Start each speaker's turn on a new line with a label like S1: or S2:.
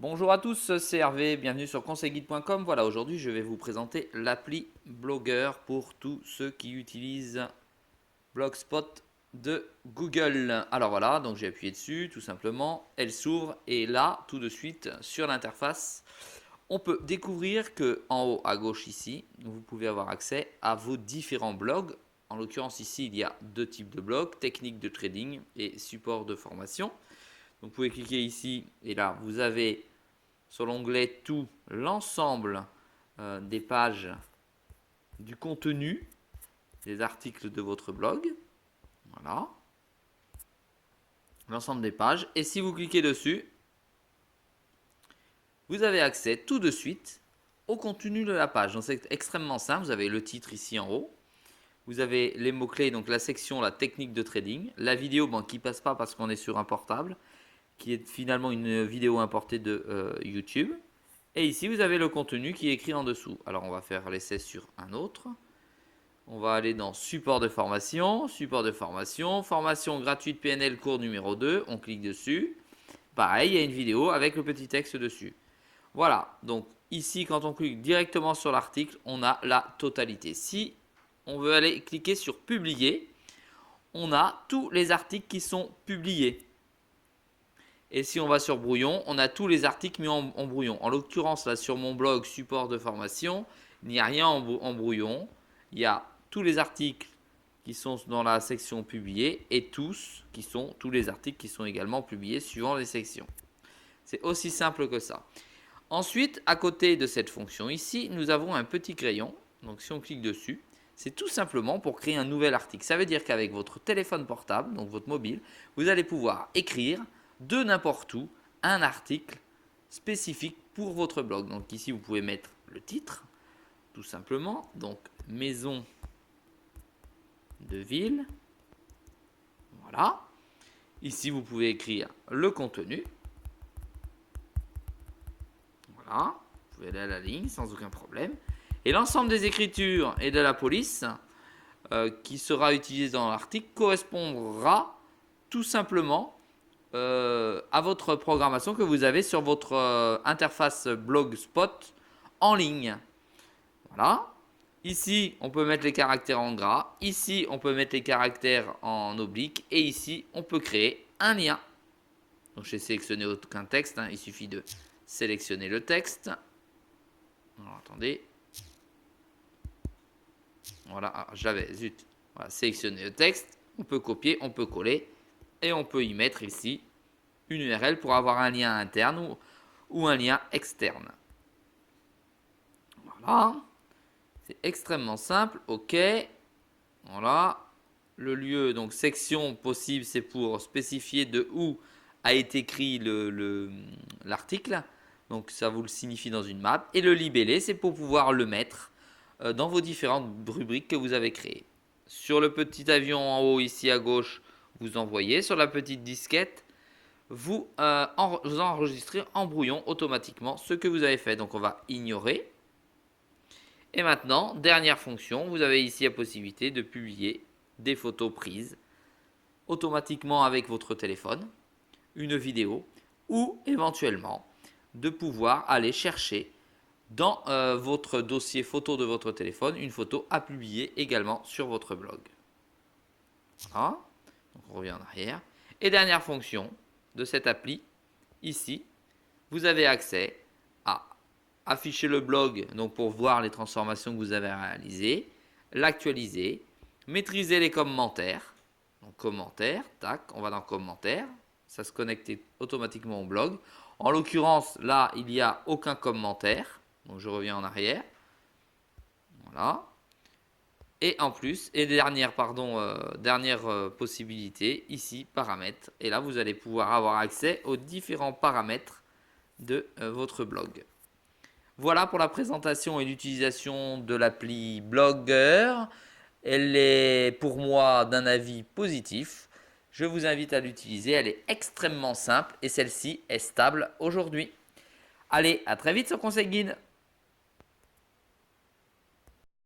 S1: Bonjour à tous, c'est Hervé, bienvenue sur conseilguide.com. Voilà, aujourd'hui je vais vous présenter l'appli Blogger pour tous ceux qui utilisent Blogspot de Google. Alors voilà, donc j'ai appuyé dessus tout simplement, elle s'ouvre et là tout de suite sur l'interface, on peut découvrir que en haut à gauche ici, vous pouvez avoir accès à vos différents blogs. En l'occurrence ici, il y a deux types de blogs, technique de trading et support de formation. Donc, vous pouvez cliquer ici et là vous avez sur l'onglet tout l'ensemble des pages du contenu des articles de votre blog. Voilà. L'ensemble des pages. Et si vous cliquez dessus, vous avez accès tout de suite au contenu de la page. Donc c'est extrêmement simple. Vous avez le titre ici en haut. Vous avez les mots-clés, donc la section, la technique de trading. La vidéo, bon, qui ne passe pas parce qu'on est sur un portable, qui est finalement une vidéo importée de YouTube. Et ici, vous avez le contenu qui est écrit en dessous. Alors, on va faire l'essai sur un autre. On va aller dans support de formation, formation gratuite PNL cours numéro 2. On clique dessus. Pareil, il y a une vidéo avec le petit texte dessus. Voilà, donc ici, quand on clique directement sur l'article, on a la totalité. Si on veut aller cliquer sur publier, on a tous les articles qui sont publiés. Et si on va sur brouillon, on a tous les articles mis en brouillon. En l'occurrence, là sur mon blog support de formation, il n'y a rien en brouillon. Il y a tous les articles qui sont dans la section publiée et tous les articles qui sont également publiés suivant les sections. C'est aussi simple que ça. Ensuite, à côté de cette fonction ici, nous avons un petit crayon. Donc si on clique dessus, c'est tout simplement pour créer un nouvel article. Ça veut dire qu'avec votre téléphone portable, donc votre mobile, vous allez pouvoir écrire de n'importe où un article spécifique pour votre blog. Donc ici, vous pouvez mettre le titre, tout simplement. Donc maison de ville. Voilà. Ici, vous pouvez écrire le contenu. Voilà. Vous pouvez aller à la ligne sans aucun problème. Et l'ensemble des écritures et de la police qui sera utilisé dans l'article correspondra tout simplement à votre programmation que vous avez sur votre interface Blogspot en ligne. Voilà. Ici, on peut mettre les caractères en gras. Ici, on peut mettre les caractères en oblique. Et ici, on peut créer un lien. Donc, j'ai sélectionné aucun texte. Il suffit de sélectionner le texte. Alors, attendez. Voilà, j'avais, zut. Voilà, sélectionner le texte. On peut copier, on peut coller. Et on peut y mettre ici une URL pour avoir un lien interne ou un lien externe. Voilà. C'est extrêmement simple. OK. Voilà. Le lieu, donc section possible, c'est pour spécifier de où a été écrit l'article. Donc ça vous le signifie dans une map. Et le libellé, c'est pour pouvoir le mettre dans vos différentes rubriques que vous avez créées. Sur le petit avion en haut, ici à gauche, vous envoyez. Sur la petite disquette, vous enregistrez en brouillon automatiquement ce que vous avez fait. Donc on va ignorer. Et maintenant, dernière fonction, vous avez ici la possibilité de publier des photos prises automatiquement avec votre téléphone, une vidéo ou éventuellement de pouvoir aller chercher dans votre dossier photo de votre téléphone une photo à publier également sur votre blog. Voilà. Donc on revient en arrière. Et dernière fonction de cette appli, ici, vous avez accès à afficher le blog donc pour voir les transformations que vous avez réalisées, l'actualiser, maîtriser les commentaires. Donc commentaires, tac, on va dans commentaires, ça se connecte automatiquement au blog. En l'occurrence, là, il n'y a aucun commentaire. Donc je reviens en arrière. Voilà. Et en plus, dernière possibilité, ici, paramètres. Et là, vous allez pouvoir avoir accès aux différents paramètres de votre blog. Voilà pour la présentation et l'utilisation de l'appli Blogger. Elle est pour moi d'un avis positif. Je vous invite à l'utiliser. Elle est extrêmement simple et celle-ci est stable aujourd'hui. Allez, à très vite sur Conseil Guide.